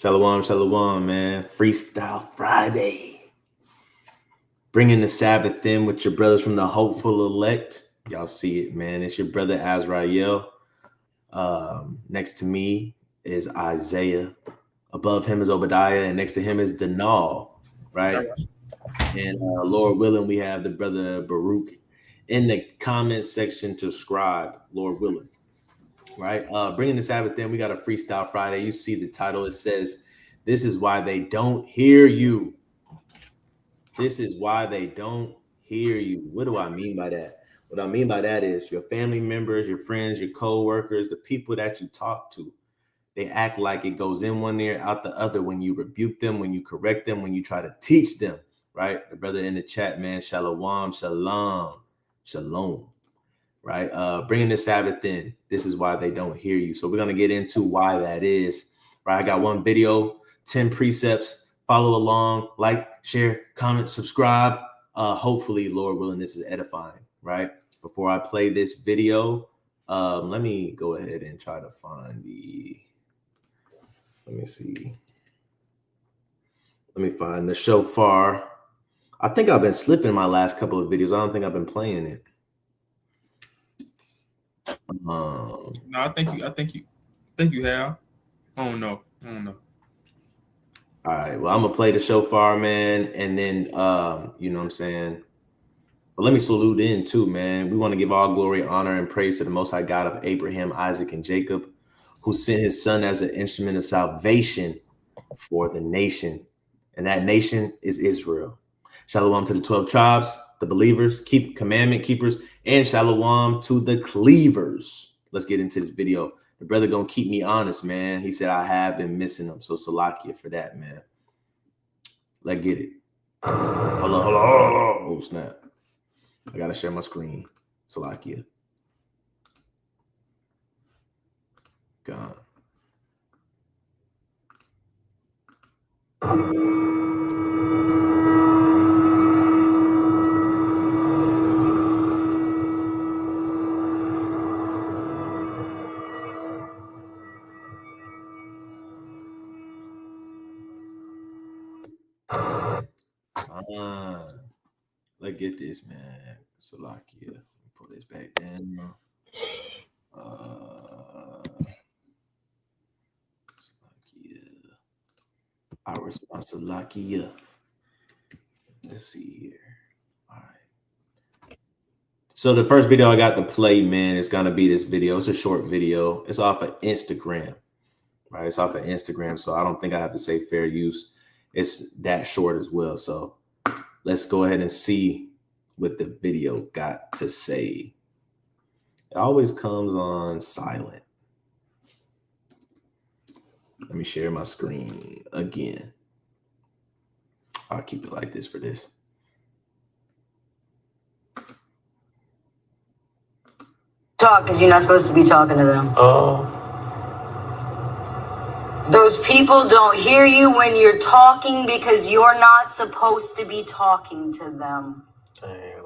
Shalom, shalom, man. Freestyle Friday. Bringing the Sabbath in with your brothers from the hopeful elect. Y'all see it, man. It's your brother Azrael. Next to me is Isaiah. Above him is Obadiah, and next to him is Denal, right? And Lord willing, we have the brother Baruch in the comment section to scribe, Lord willing, right? Bringing the Sabbath in, we got a Freestyle Friday. You see the title. It says, "This is why they don't hear you." This is why they don't hear you. What do I mean by that? What I mean by that is your family members, your friends, your co-workers, the people that you talk to, they act like it goes in one ear, out the other when you rebuke them, when you correct them, when you try to teach them, right? The brother in the chat, man, shalom, shalom, shalom, right? Bringing the Sabbath in. This is why they don't hear you. So we're going to get into why that is, right? I got one video, 10 precepts. Follow along, like, share, comment, subscribe. Hopefully, Lord willing, this is edifying, right? Before I play this video, let me go ahead and try to find let me see. Let me find the shofar. I think I've been slipping my last couple of videos. I don't think I've been playing it. No, I think you have. I don't know. All right, well, I'm gonna play the shofar, man, and then you know what I'm saying. But let me salute in too, man. We want to give all glory, honor, and praise to the Most High God of Abraham, Isaac, and Jacob, who sent his son as an instrument of salvation for the nation. And that nation is Israel. Shalom to the 12 tribes, the believers, keep commandment keepers, and shalom to the cleavers. Let's get into this video. The brother gonna keep me honest, man. He said I have been missing him. So Salakia for that, man. Let's get it. Hold on. Oh, snap. I gotta share my screen. Salakia. Gone. Let's get this, man. Salakia. Let me pull this back down. Salakia. Our response to Salakia. Let's see here. All right. So the first video I got to play, man, is gonna be this video. It's a short video. It's off of Instagram, right? It's off of Instagram, so I don't think I have to say fair use. It's that short as well. So let's go ahead and see what the video got to say. It always comes on silent. Let me share my screen again. I'll keep it like this for this. Talk because you're not supposed to be talking to them. Those people don't hear you when you're talking because you're not supposed to be talking to them. Damn.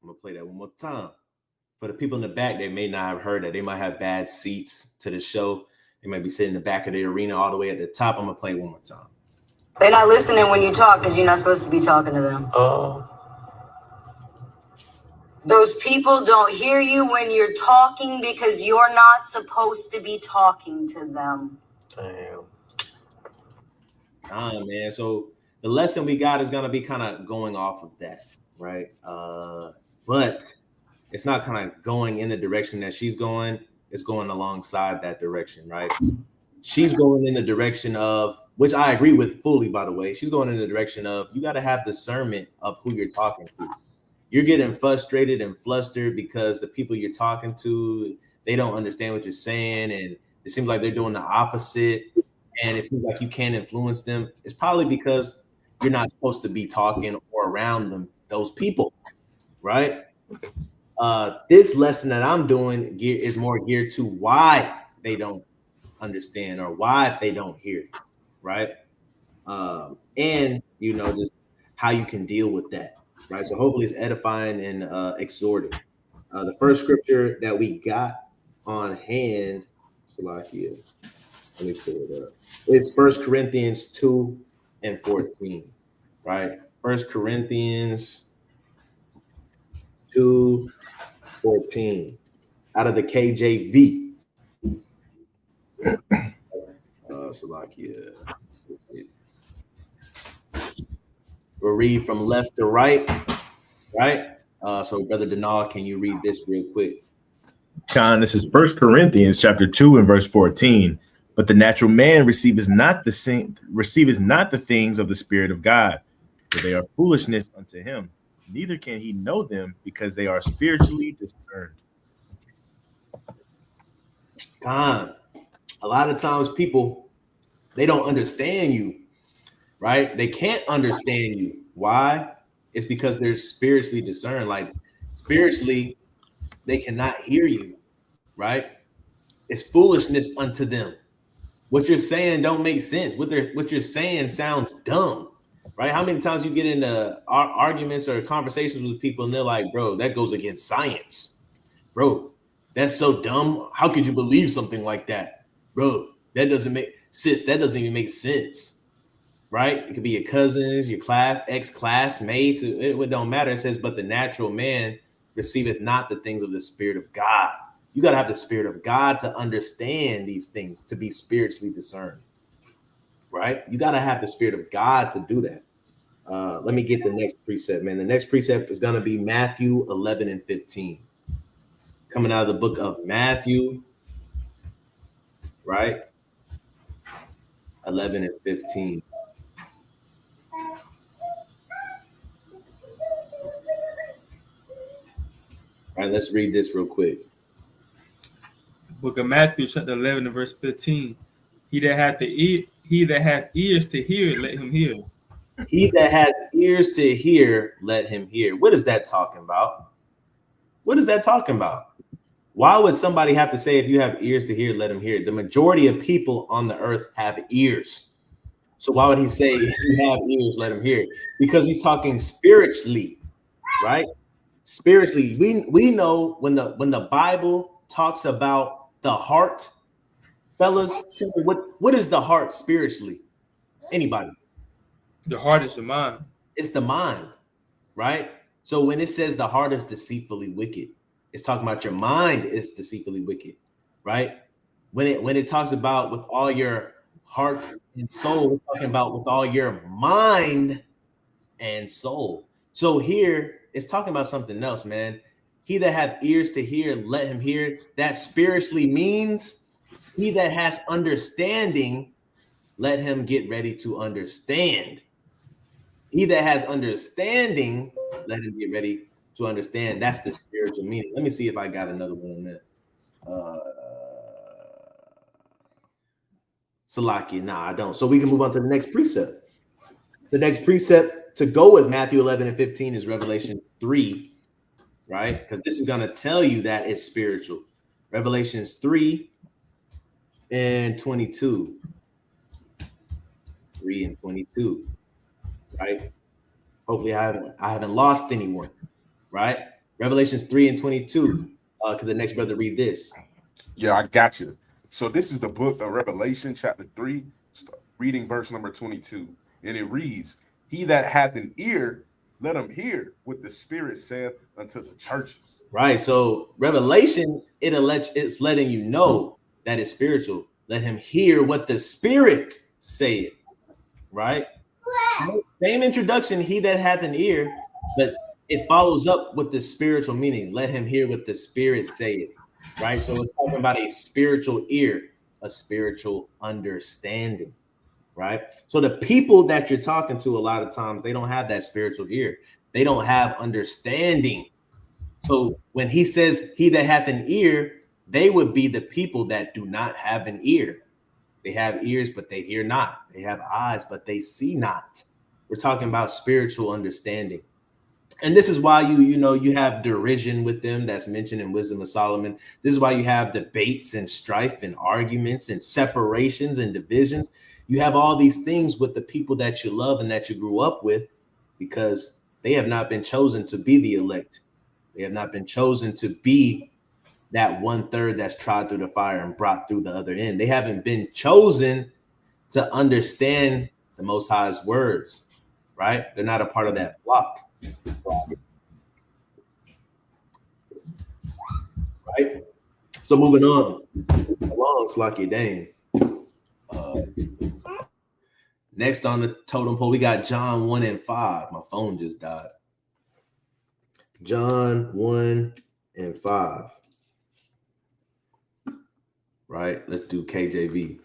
I'm gonna play that one more time. For the people in the back, they may not have heard that. They might have bad seats to the show. They might be sitting in the back of the arena all the way at the top. I'm gonna play it one more time. They're not listening when you talk because you're not supposed to be talking to them. Those people don't hear you when you're talking because you're not supposed to be talking to them. Damn. Man. So the lesson we got is gonna be kind of going off of that, right? But it's not kind of going in the direction that she's going. It's going alongside that direction, right? She's going in the direction of, which I agree with fully, by the way. She's going in the direction of you got to have discernment of who you're talking to. You're getting frustrated and flustered because the people you're talking to, they don't understand what you're saying, and it seems like they're doing the opposite, and it seems like you can't influence them. It's probably because you're not supposed to be talking or around them, those people, right? This lesson that I'm doing is more geared to why they don't understand or why they don't hear, right? And you know, just how you can deal with that, right? So hopefully it's edifying and exhorting. The first scripture that we got on hand, Salakia, Let me pull it up. It's 1 Corinthians 2 and 14, right? 1 Corinthians 2, 14, out of the KJV. Salakia. We'll read from left to right, right? So, Brother Denal, can you read this real quick? Con, this is 1 Corinthians chapter 2 and verse 14. But the natural man receiveth not the things of the Spirit of God, for they are foolishness unto him. Neither can he know them, because they are spiritually discerned. Con, a lot of times people, they don't understand you, right? They can't understand you. Why? It's because they're spiritually discerned. Like spiritually, they cannot hear you, right? It's foolishness unto them. What you're saying don't make sense. What you're saying sounds dumb, right? How many times you get into arguments or conversations with people and they're like, bro, that goes against science. Bro, that's so dumb. How could you believe something like that? Bro, that doesn't even make sense. Right? It could be your cousins, your ex-classmates. It don't matter. It says, but the natural man receiveth not the things of the Spirit of God. You got to have the Spirit of God to understand these things, to be spiritually discerned. Right? You got to have the Spirit of God to do that. Let me get the next precept, man. The next precept is going to be Matthew 11 and 15. Coming out of the book of Matthew, right? 11 and 15. All right, let's read this real quick. Book of Matthew, chapter 11 and verse 15. He that hath ears to hear, let him hear. He that has ears to hear, let him hear. What is that talking about? What is that talking about? Why would somebody have to say, if you have ears to hear, let him hear? The majority of people on the earth have ears. So why would he say, if you have ears, let him hear? Because he's talking spiritually, right? Spiritually, we know when the Bible talks about the heart, fellas, what is the heart spiritually? Anybody? The heart is the mind. It's the mind, right? So when it says the heart is deceitfully wicked, it's talking about your mind is deceitfully wicked, right? When it talks about with all your heart and soul, it's talking about with all your mind and soul. So here it's talking about something else, man. He that hath ears to hear, let him hear. That spiritually means he that has understanding, let him get ready to understand. He that has understanding, let him get ready to understand. That's the spiritual meaning. Let me see if I got another one on that. Salakia, nah, I don't. So we can move on to the next precept. The next precept to go with Matthew 11 and 15 is Revelation 3, right? Because this is going to tell you that it's spiritual. Revelations 3 and 22. 3 and 22, right? Hopefully I haven't lost anyone, right? Revelations 3 and 22. Could the next brother read this? Yeah, I got you. So this is the book of Revelation, chapter 3, reading verse number 22. And it reads, he that hath an ear, let him hear what the Spirit saith unto the churches. Right. So Revelation, it's letting you know that it's spiritual. Let him hear what the Spirit saith. Right. Same introduction, he that hath an ear, but it follows up with the spiritual meaning. Let him hear what the Spirit saith. Right. So it's talking about a spiritual ear, a spiritual understanding. Right. So the people that you're talking to, a lot of times, they don't have that spiritual ear. They don't have understanding. So when he says he that hath an ear, they would be the people that do not have an ear. They have ears, but they hear not. They have eyes, but they see not. We're talking about spiritual understanding. And this is why you have derision with them that's mentioned in Wisdom of Solomon. This is why you have debates and strife and arguments and separations and divisions. You have all these things with the people that you love and that you grew up with, because they have not been chosen to be the elect. They have not been chosen to be that 1/3 that's trod through the fire and brought through the other end. They haven't been chosen to understand the Most High's words, right? They're not a part of that flock, right? So moving on, along, Slacky Dane. Next on the totem pole, we got John 1 and 5. My phone just died. John 1 and 5. Right? Let's do KJV.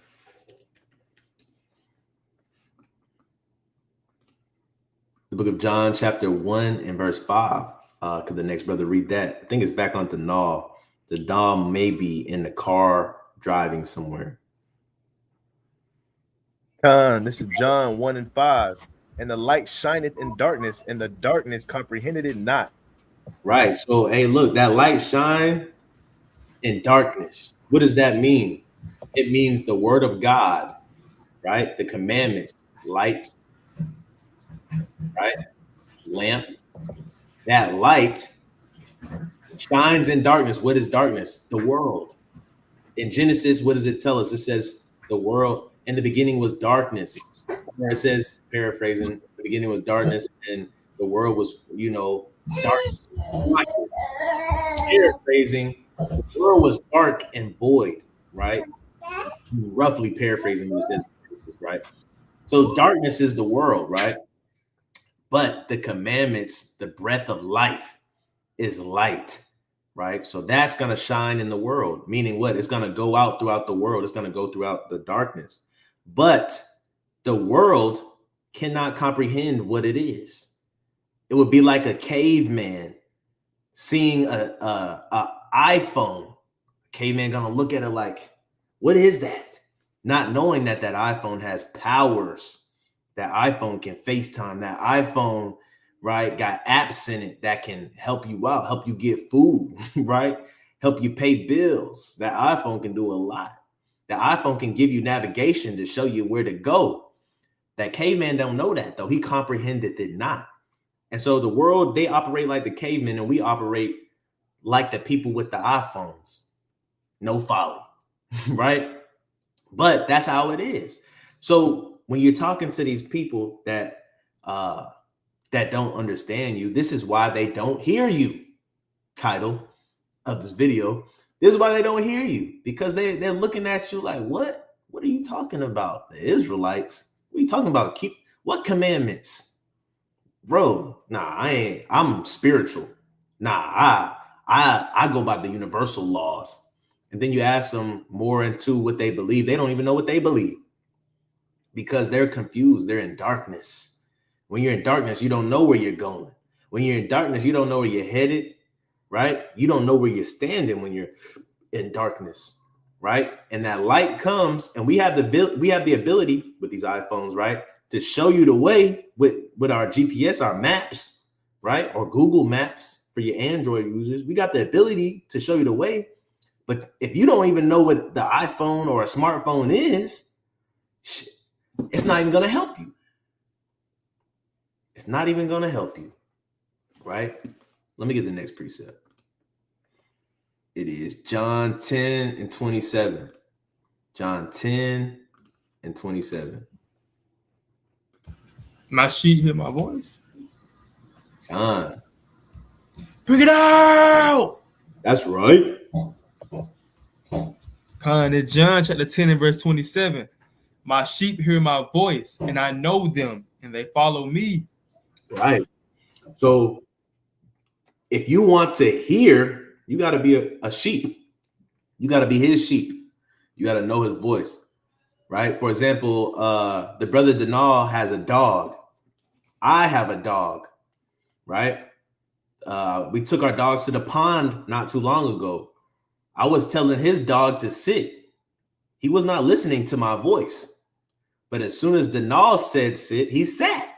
The book of John, chapter 1 and verse 5. Could the next brother read that? I think it's back on the Nal. The Dom may be in the car driving somewhere. This is John 1 and 5. And the light shineth in darkness, and the darkness comprehended it not. Right. So, hey, look, that light shine in darkness. What does that mean? It means the word of God, right? The commandments, light, right? Lamp. That light shines in darkness. What is darkness? The world. In Genesis, what does it tell us? It says the world in the beginning was darkness. Or it says, paraphrasing, the beginning was darkness and the world was, dark. Paraphrasing, the world was dark and void, right? Roughly paraphrasing what it says, right? So darkness is the world, right? But the commandments, the breath of life is light, right? So that's going to shine in the world, meaning what? It's going to go out throughout the world. It's going to go throughout the darkness. But the world cannot comprehend what it is. It would be like a caveman seeing a iPhone. Caveman going to look at it like, what is that? Not knowing that that iPhone has powers. That iPhone can FaceTime. That iPhone, right, got apps in it that can help you out, help you get food, right? Help you pay bills. That iPhone can do a lot. The iPhone can give you navigation to show you where to go. That caveman don't know that, though. He comprehended it not. And so the world, they operate like the cavemen, and we operate like the people with the iPhones. No folly, right? But that's how it is. So when you're talking to these people that don't understand you, this is why they don't hear you. Title of this video. This is why they don't hear you, because they're looking at you like, what are you talking about? The Israelites? What are you talking about? Keep what commandments? Bro, nah, I'm spiritual. Nah, I go by the universal laws. And then you ask them more into what they believe. They don't even know what they believe because they're confused. They're in darkness. When you're in darkness, you don't know where you're going. When you're in darkness, you don't know where you're headed, right? You don't know where you're standing when you're in darkness, right? And that light comes, and we have the ability with these iPhones, right, to show you the way with our GPS, our maps, right, or Google Maps for your Android users. We got the ability to show you the way. But if you don't even know what the iPhone or a smartphone is, it's not even going to help you. It's not even going to help you, right? Let me get the next precept. It is John 10 and 27. John 10 and 27. My sheep hear my voice. John. Bring it out. That's right. It's John chapter 10 and verse 27. My sheep hear my voice, and I know them, and they follow me. Right. So if you want to hear, you got to be a sheep. You got to be his sheep. You got to know his voice, right? For example, the brother Denal has a dog. I have a dog, right? We took our dogs to the pond not too long ago. I was telling his dog to sit. He was not listening to my voice. But as soon as Denal said sit, he sat.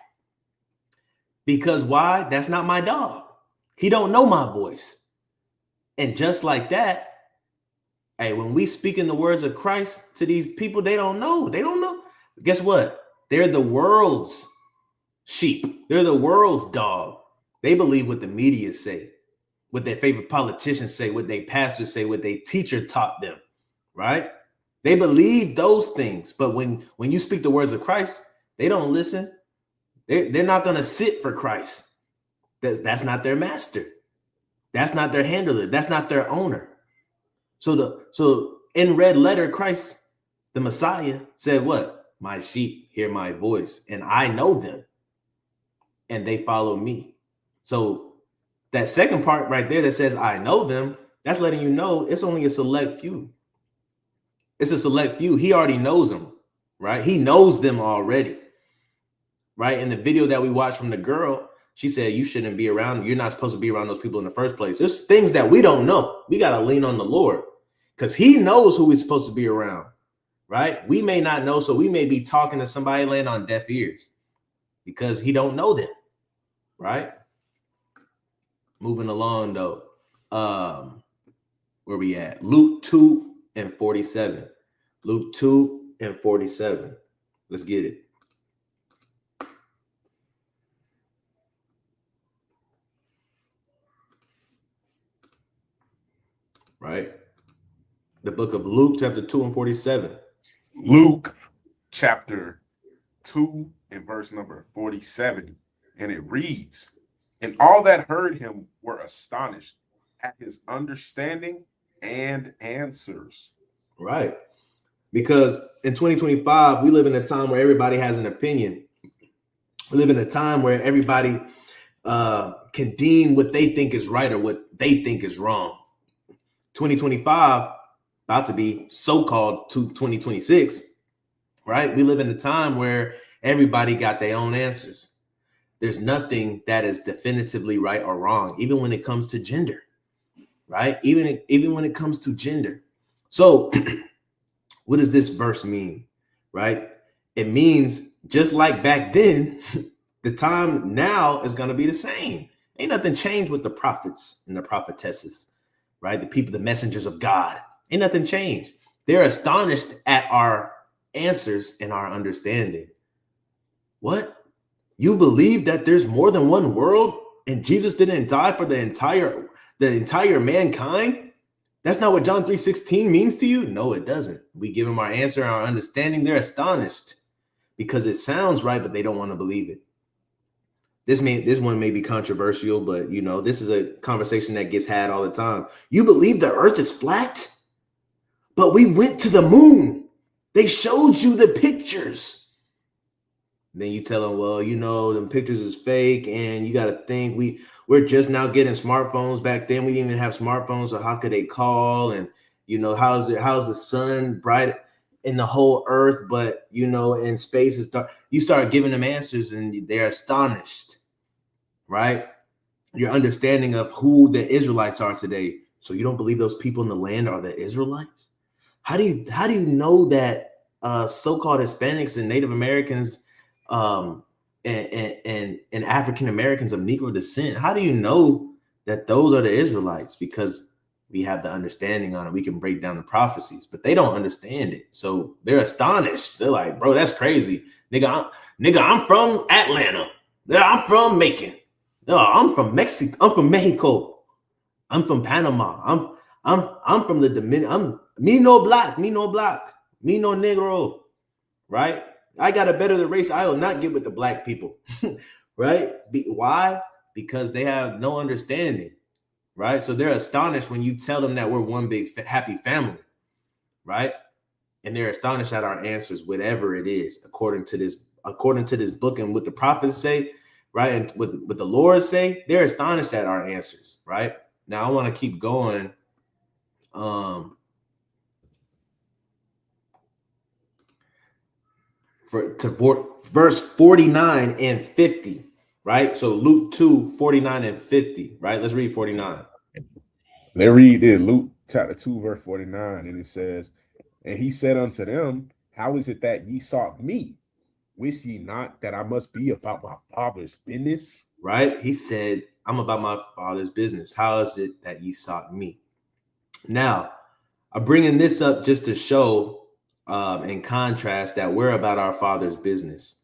Because why? That's not my dog. He don't know my voice. And just like that, hey, when we speak in the words of Christ to these people, they don't know. They don't know. Guess what? They're the world's sheep. They're the world's dog. They believe what the media say. what their favorite politicians say, what their pastors say, what their teacher taught them, right? They believe those things, but when you speak the words of Christ, they don't listen. They're not going to sit for Christ. That's not their master. That's not their handler. That's not their owner. So in red letter, Christ, the Messiah, said what? My sheep hear my voice, and I know them, and they follow me. So that second part right there that says I know them, that's letting you know it's only a select few. It's a select few. He already knows them, right? He knows them already, right? In the video that we watched from the girl, she said, you shouldn't be around. You're not supposed to be around those people in the first place. There's things that we don't know. We got to lean on the Lord because he knows who we're supposed to be around, right? We may not know, so we may be talking to somebody laying on deaf ears because he don't know them, right? Moving along, though. Where we at? Luke 2:47. Luke 2:47. Let's get it. Right? The book of Luke, chapter 2:47. Luke chapter 2 and verse number 47. And it reads, and all that heard him were astonished at his understanding and answers. Right. Because in 2025, we live in a time where everybody has an opinion. We live in a time where everybody can deem what they think is right or what they think is wrong. 2025, about to be so-called 2026, right? We live in a time where everybody got their own answers. There's nothing that is definitively right or wrong, even when it comes to gender, right? Even when it comes to gender. So what does this verse mean, right? It means just like back then, the time now is going to be the same. Ain't nothing changed with the prophets and the prophetesses, right? The people, the messengers of God. Ain't nothing changed. They're astonished at our answers and our understanding. What? You believe that there's more than one world and Jesus didn't die for the entire mankind? That's not what John 3:16 means to you? No, it doesn't. We give them our answer and our understanding. They're astonished because it sounds right, but they don't want to believe it. This one may be controversial, but you know, this is a conversation that gets had all the time. You believe the earth is flat? But we went to the moon. They showed you the pictures. Then you tell them, well, you know, them pictures is fake, and you got to think we're just now getting smartphones. Back then, we didn't even have smartphones, so how could they call? And you know, how's the sun bright in the whole earth, but you know, in space is dark? You start giving them answers, and they're astonished, right? Your understanding of who the Israelites are today. So you don't believe those people in the land are the Israelites? How do you know that so-called Hispanics and Native Americans and African Americans of Negro descent, how do you know that those are the Israelites? Because we have the understanding on it. We can break down the prophecies, but they don't understand it. So they're astonished. They're like, bro, that's crazy. Nigga, I'm from Atlanta. Yeah, I'm from Macon. No, I'm from Mexico. I'm from Mexico. I'm from Panama. I'm from the Dominican. Me no black, me no Negro, right? I got to better the race. I will not get with the black people, right? Why? Because they have no understanding, right? So they're astonished when you tell them that we're one big happy family, right? And they're astonished at our answers, whatever it is, according to this book and what the prophets say, right? And what the Lord say, they're astonished at our answers, right? Now I want to keep going. To verse 49 and 50, right? So Luke 2:49 and 50, right? Let's read 49. Let's read this, Luke chapter 2, verse 49, and it says, and he said unto them, how is it that ye sought me? Wist ye not that I must be about my Father's business? Right? He said, I'm about my Father's business. How is it that ye sought me? Now, I'm bringing this up just to show in contrast that we're about our Father's business,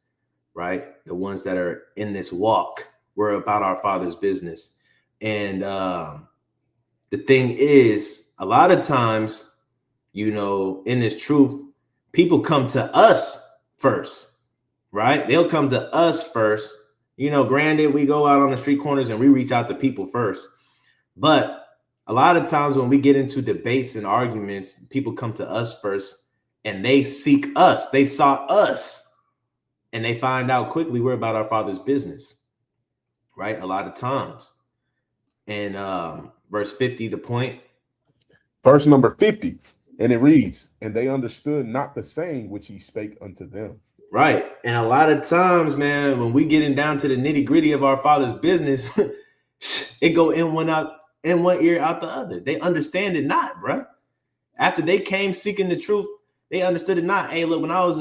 right? The ones that are in this walk, we're about our Father's business. And the thing is, a lot of times, you know, in this truth, people come to us first, right? They'll come to us first. You know, granted, we go out on the street corners and we reach out to people first. But a lot of times when we get into debates and arguments, people come to us first and they seek us. They sought us. And they find out quickly we're about our Father's business, right? A lot of times. And verse 50, the point. Verse number 50, and it reads, and they understood not the saying which he spake unto them. Right. And a lot of times, man, when we getting down to the nitty gritty of our Father's business, it go in one ear out the other. They understand it not, bro. After they came seeking the truth, they understood it not. Hey, look, when I was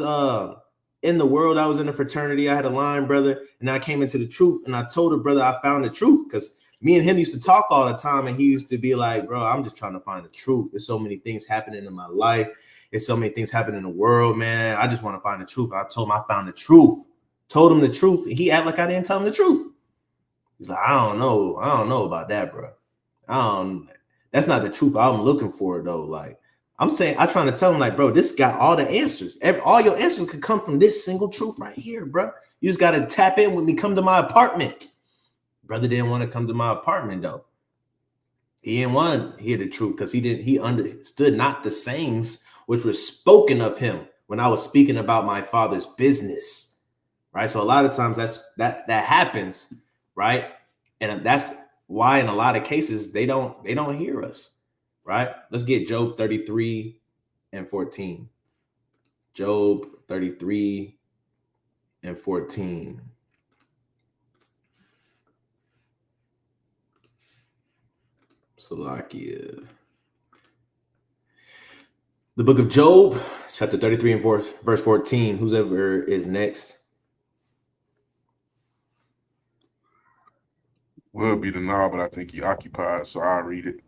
in the world, I was in a fraternity. I had a line brother, and I came into the truth, and I told a brother I found the truth, because me and him used to talk all the time, and he used to be like, bro, I'm just trying to find the truth. There's so many things happening in my life. There's so many things happening in the world, man. I just want to find the truth. I told him I found the truth. Told him the truth, and he acted like I didn't tell him the truth. He's like, I don't know about that, bro. That's not the truth I'm looking for, though. Like, I'm trying to tell him, like, bro, this got all the answers. All your answers could come from this single truth right here, bro. You just got to tap in with me. Come to my apartment. Brother didn't want to come to my apartment, though. He didn't want to hear the truth because he understood not the sayings which were spoken of him when I was speaking about my Father's business, right? So a lot of times that happens, right? And that's why in a lot of cases they don't hear us. Right? Let's get Job 33 and 14. Job 33 and 14. Salakia. The book of Job, chapter 33 and verse 14. Whoever is next. Will be the now, but I think he occupied, so I'll read it.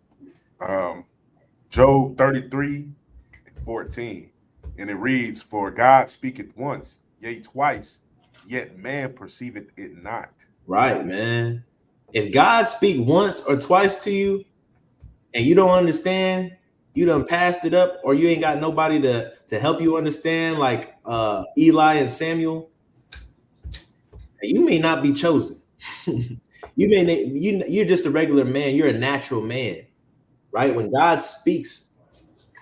Job 33:14, and it reads, for God speaketh once, yea, twice, yet man perceiveth it not. Right, man. If God speak once or twice to you and you don't understand, you done passed it up, or you ain't got nobody to help you understand, like Eli and Samuel, you may not be chosen. You're just a regular man. You're a natural man. Right? When God speaks,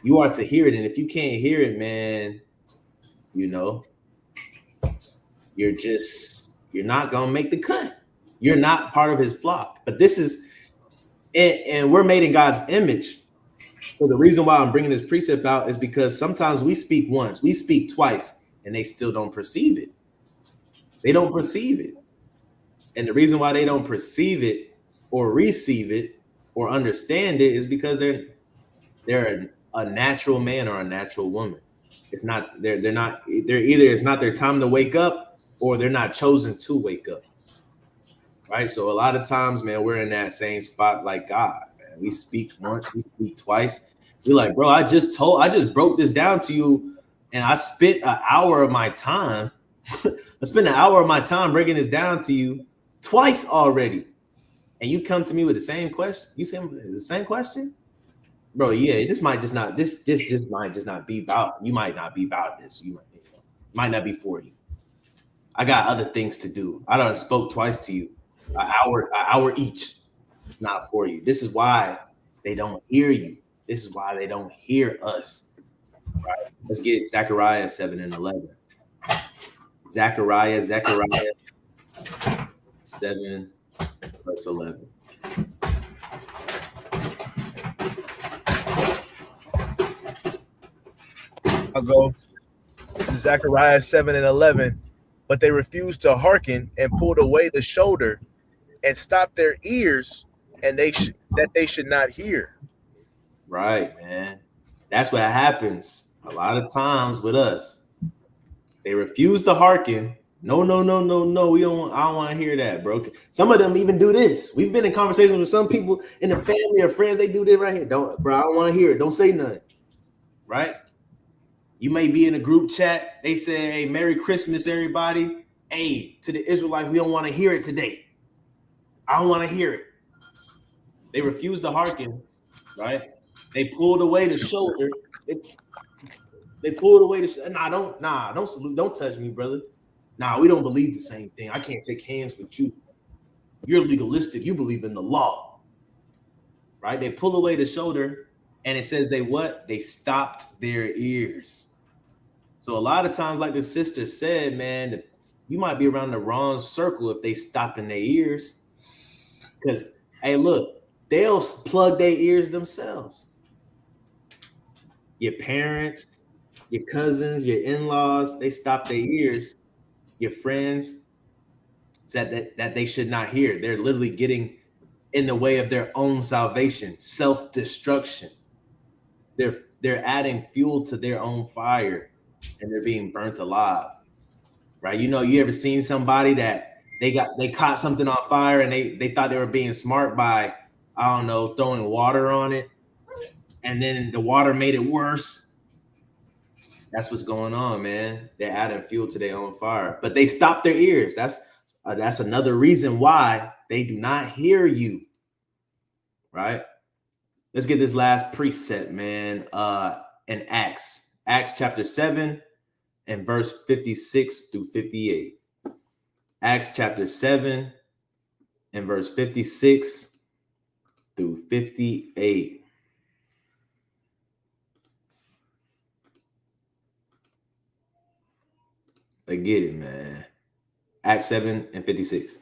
you are to hear it. And if you can't hear it, man, you know, you're not going to make the cut. You're not part of his flock. But this is, and we're made in God's image. So the reason why I'm bringing this precept out is because sometimes we speak once, we speak twice, and they still don't perceive it. They don't perceive it. And the reason why they don't perceive it or receive it or understand it is because they're a natural man or a natural woman. It's not they're either it's not their time to wake up or they're not chosen to wake up. Right? So a lot of times, man, we're in that same spot like God, man. We speak once, we speak twice. We're like, bro, I just broke this down to you, and I spent an hour of my time. I spent an hour of my time breaking this down to you twice already. And you come to me with the same question. You say the same question, bro. Yeah, this might just not be about. You might not be about this. You might not be for you. I got other things to do. I done spoke twice to you, an hour each. It's not for you. This is why they don't hear you. This is why they don't hear us. Right? Let's get Zechariah 7 and 11. Zechariah 7. Verse 11. I'll go. Zechariah 7 and 11. But they refused to hearken and pulled away the shoulder and stopped their ears, and that they should not hear. Right, man. That's what happens a lot of times with us. They refuse to hearken. No. I don't want to hear that, bro. Some of them even do this. We've been in conversations with some people in the family or friends. They do this right here. I don't want to hear it. Don't say nothing. Right? You may be in a group chat. They say, hey, Merry Christmas, everybody. Hey, to the Israelites, we don't want to hear it today. I don't want to hear it. They refuse to hearken. right? They pulled away the shoulder. They pulled away the don't salute, don't touch me, brother. Nah, we don't believe the same thing. I can't shake hands with you. You're legalistic. You believe in the law, right? They pull away the shoulder, and it says they what? They stopped their ears. So a lot of times, like the sister said, man, you might be around the wrong circle if they stop in their ears. Because, hey, look, they'll plug their ears themselves. Your parents, your cousins, your in-laws, they stop their ears. Your friends said that they should not hear. They're literally getting in the way of their own salvation, self-destruction. They're adding fuel to their own fire, and they're being burnt alive, right? You know, you ever seen somebody that they caught something on fire and they thought they were being smart by, I don't know, throwing water on it, and then the water made it worse. That's what's going on, man. They're adding fuel to their own fire, but they stopped their ears. That's another reason why they do not hear you, right? Let's get this last precept, man. In Acts chapter 7 and verse 56 through 58. Acts chapter 7 and verse 56 through 58. I get it, man. Acts 7 and 56.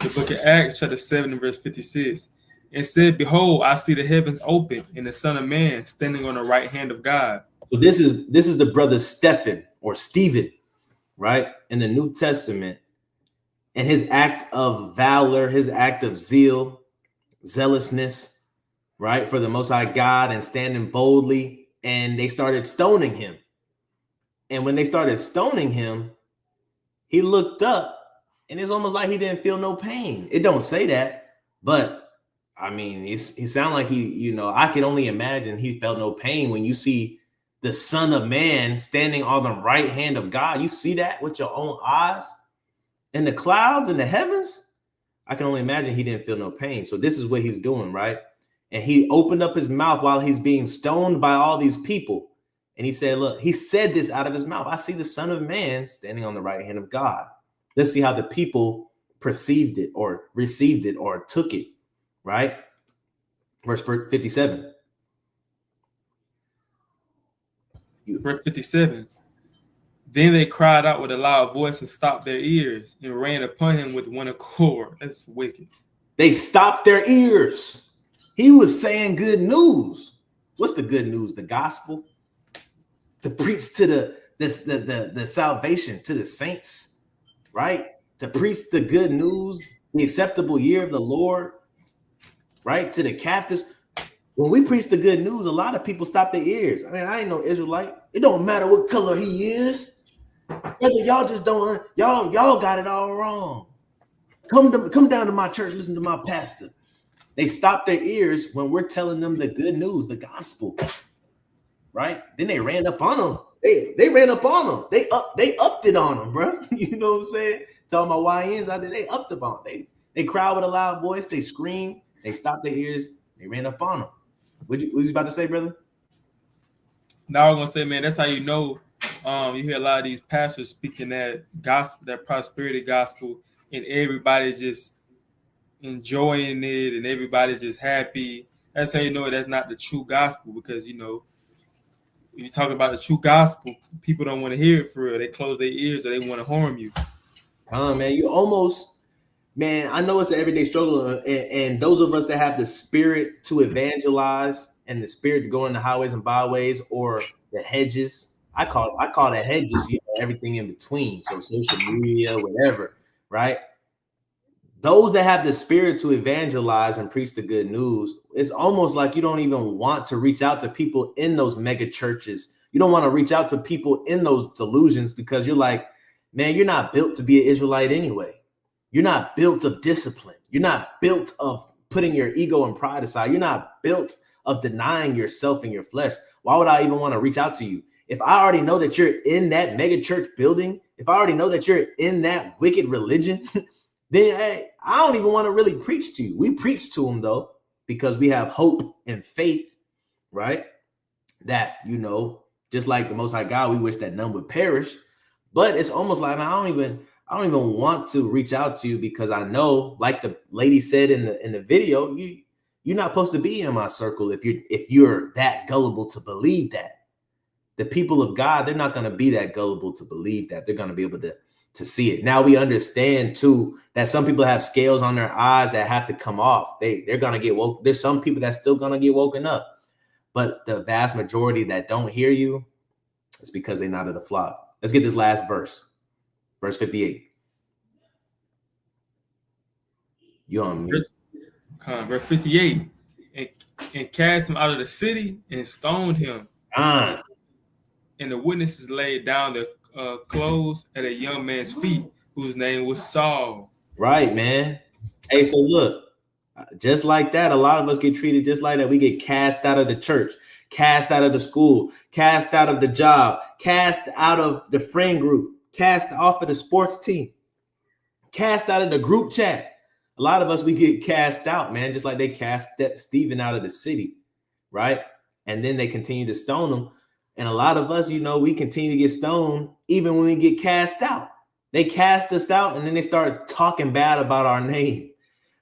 The book of Acts, chapter 7 and verse 56. It said, behold, I see the heavens open and the Son of Man standing on the right hand of God. So this is the brother Stephen or Stephen, right? In the New Testament. And his act of valor, his act of zeal, zealousness, right? For the Most High God and standing boldly. And they started stoning him. And when they started stoning him, he looked up and it's almost like he didn't feel no pain. It don't say that, but I mean, he sounded like I can only imagine he felt no pain when you see the Son of Man standing on the right hand of God. You see that with your own eyes in the clouds in the heavens. I can only imagine he didn't feel no pain. So this is what he's doing, right? And he opened up his mouth while he's being stoned by all these people. And he said, look, he said this out of his mouth. I see the Son of Man standing on the right hand of God. Let's see how the people perceived it or received it or took it, right? Verse 57. Verse 57. Then they cried out with a loud voice and stopped their ears and ran upon him with one accord. That's wicked. They stopped their ears. He was saying good news. What's the good news? The gospel? To preach to the salvation to the saints, right? To preach the good news, the acceptable year of the Lord, right? To the captives. When we preach the good news, a lot of people stop their ears. I mean, I ain't no Israelite. It don't matter what color he is. Brother, y'all just don't, y'all got it all wrong. Come down to my church, listen to my pastor. They stop their ears when we're telling them the good news, the gospel. Right? Then they ran up on them. They ran up on them. They upped it on them, bro. You know what I'm saying? Talking about YNs out there, they upped upon them. They cried with a loud voice. They screamed. They stopped their ears. They ran up on them. What you about to say, brother? Now I'm gonna say, man, that's how you know. You hear a lot of these pastors speaking that gospel, that prosperity gospel, and everybody's just enjoying it, and everybody's just happy. That's how you know that's not the true gospel, because if you talk about the true gospel, people don't want to hear it for real. They close their ears or they want to harm you. Man, man, I know it's an everyday struggle. And those of us that have the spirit to evangelize and the spirit to go in the highways and byways or the hedges, I call it hedges, everything in between. So social media, whatever, right? Those that have the spirit to evangelize and preach the good news, it's almost like you don't even want to reach out to people in those mega churches. You don't want to reach out to people in those delusions because you're like, man, you're not built to be an Israelite anyway. You're not built of discipline. You're not built of putting your ego and pride aside. You're not built of denying yourself and your flesh. Why would I even want to reach out to you? If I already know that you're in that mega church building, if I already know that you're in that wicked religion, then hey, I don't even want to really preach to you. We preach to them though. because we have hope and faith, right? That, just like the Most High God, we wish that none would perish. But it's almost like I don't even want to reach out to you, because I know, like the lady said in the video, you're not supposed to be in my circle if you're that gullible to believe that. The people of God, they're not going to be that gullible to believe that. They're going to be able to see it. Now we understand too that some people have scales on their eyes that have to come off. They're going to get woke. There's some people that's still going to get woken up, but the vast majority that don't hear you, it's because they're not of the flock. Let's get this last verse. Verse 58. You on me? Verse 58. And cast him out of the city and stoned him. And the witnesses laid down their clothes at a young man's feet, whose name was Saul. Right, man. Hey, so look, just like that, a lot of us get treated just like that. We get cast out of the church, cast out of the school, cast out of the job, cast out of the friend group, cast off of the sports team, cast out of the group chat. A lot of us, we get cast out, man, just like they cast Stephen out of the city, right? And then they continue to stone him. And a lot of us, we continue to get stoned even when we get cast out. They cast us out, and then they start talking bad about our name,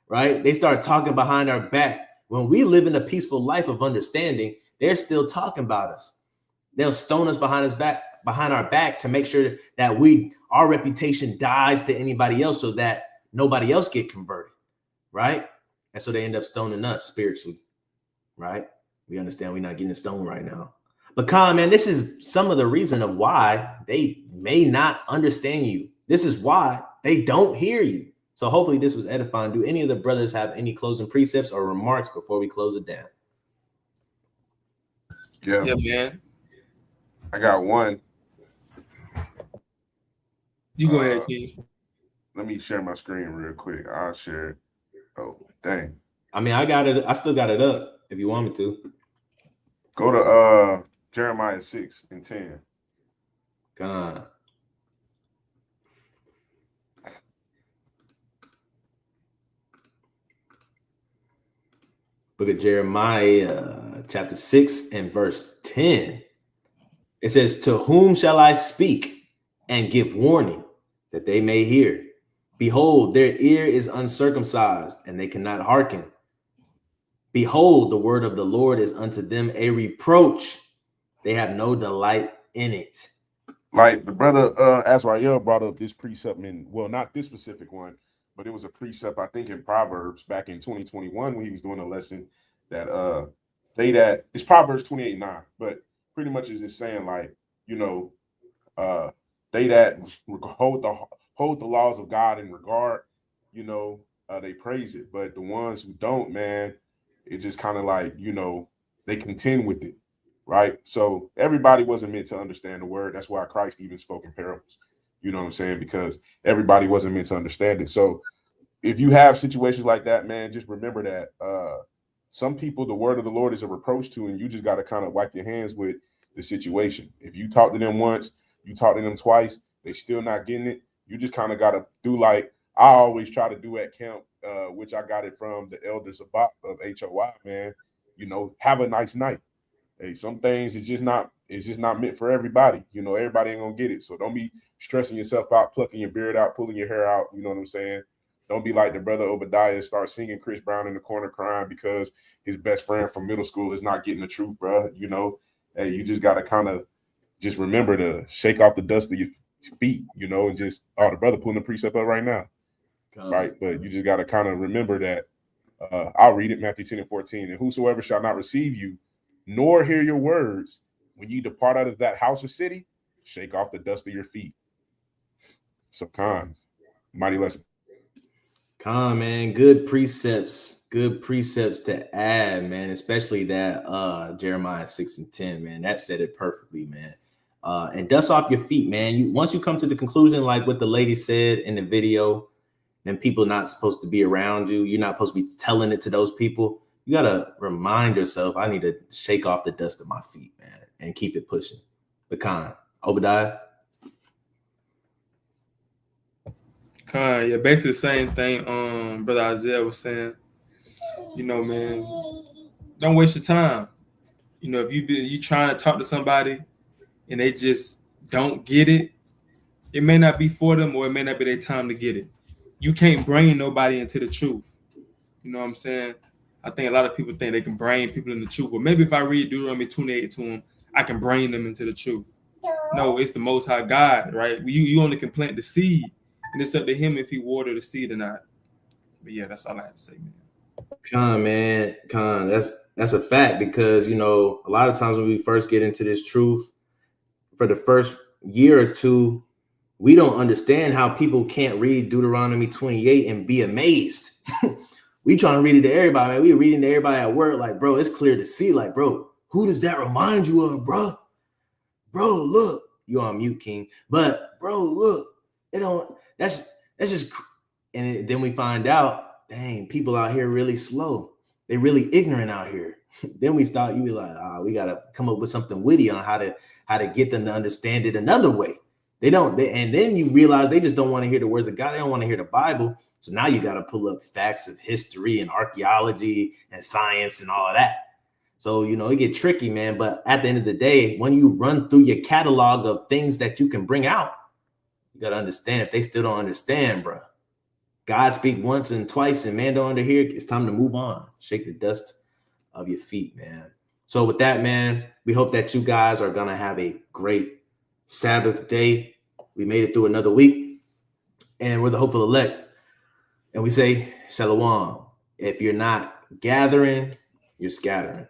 right? They start talking behind our back. When we live in a peaceful life of understanding, they're still talking about us. They'll stone us behind our back to make sure that our reputation dies to anybody else, so that nobody else get converted, right? And so they end up stoning us spiritually, right? We understand we're not getting stoned right now. But Khan, man, this is some of the reason of why they may not understand you. This is why they don't hear you. So hopefully this was edifying. Do any of the brothers have any closing precepts or remarks before we close it down? Yeah, man. I got one. You go ahead, Keith. Let me share my screen real quick. I'll share it. Oh, dang. I mean, I got it. I still got it up if you want me to. Go to Jeremiah 6:10. God. Book of Jeremiah, chapter 6 and verse 10. It says, to whom shall I speak and give warning that they may hear? Behold, their ear is uncircumcised, and they cannot hearken. Behold, the word of the Lord is unto them a reproach. They have no delight in it. Like the brother Azrael brought up this precept not this specific one, but it was a precept, I think, in Proverbs back in 2021 when he was doing a lesson that it's Proverbs 28:9, but pretty much is just saying, like, they that hold the laws of God in regard, they praise it. But the ones who don't, man, it just kind of like, they contend with it, right? So everybody wasn't meant to understand the word. That's why Christ even spoke in parables. You know what I'm saying? Because everybody wasn't meant to understand it. So if you have situations like that, man, just remember that some people, the word of the Lord is a reproach to, and you just got to kind of wipe your hands with the situation. If you talk to them once, you talk to them twice, they still not getting it, you just kind of got to do like I always try to do at camp, which I got it from the elders of HOI, man. Have a nice night. Hey, some things it's just not meant for everybody. Everybody ain't gonna get it. So don't be stressing yourself out, plucking your beard out, pulling your hair out. You know what I'm saying? Don't be like the brother Obadiah, start singing Chris Brown in the corner crying because his best friend from middle school is not getting the truth, bro. Hey, you just gotta kind of just remember to shake off the dust of your feet, and just the brother pulling the precept up right now. Right. But you just gotta kind of remember that I'll read it, Matthew 10:14. And whosoever shall not receive you, nor hear your words, when you depart out of that house or city, shake off the dust of your feet. So mighty lesson. Man, good precepts to add, man, especially that Jeremiah 6:10, man. That said it perfectly, man. And dust off your feet, man. Once you come to the conclusion, like what the lady said in the video, then people are not supposed to be around you. You're not supposed to be telling it to those people. You gotta remind yourself, I need to shake off the dust of my feet, man, and keep it pushing. But Obadiah. Yeah, basically the same thing Brother Isaiah was saying. You know, man, don't waste your time. You know, if you trying to talk to somebody and they just don't get it, it may not be for them or it may not be their time to get it. You can't bring nobody into the truth. You know what I'm saying? I think a lot of people think they can bring people in the truth. But maybe if I read Deuteronomy 28 to them, I can bring them into the truth. No, it's the Most High God, right? You only can plant the seed, and it's up to Him if He water the seed or not. But yeah, that's all I have to say, man. Man, that's a fact, because you know a lot of times when we first get into this truth, for the first year or two, we don't understand how people can't read Deuteronomy 28 and be amazed. We trying to read it to everybody, man. We reading to everybody at work, like, bro, it's clear to see, like, bro, who does that remind you of, bro? Bro, look, you on mute, King. But bro, look, it don't. That's just, and then we find out, dang, people out here really slow. They really ignorant out here. Then we start. You be like, we gotta come up with something witty on how to get them to understand it another way. They don't, and then you realize they just don't want to hear the words of God. They don't want to hear the Bible. So now you got to pull up facts of history and archaeology and science and all of that. So, you know, it get tricky, man. But at the end of the day, when you run through your catalog of things that you can bring out, you got to understand, if they still don't understand, bro, God speak once and twice and man don't underhear, it's time to move on. Shake the dust of your feet, man. So with that, man, we hope that you guys are going to have a great Sabbath day. We made it through another week, and we're the hopeful elect. And we say, Shalom. If you're not gathering, you're scattering.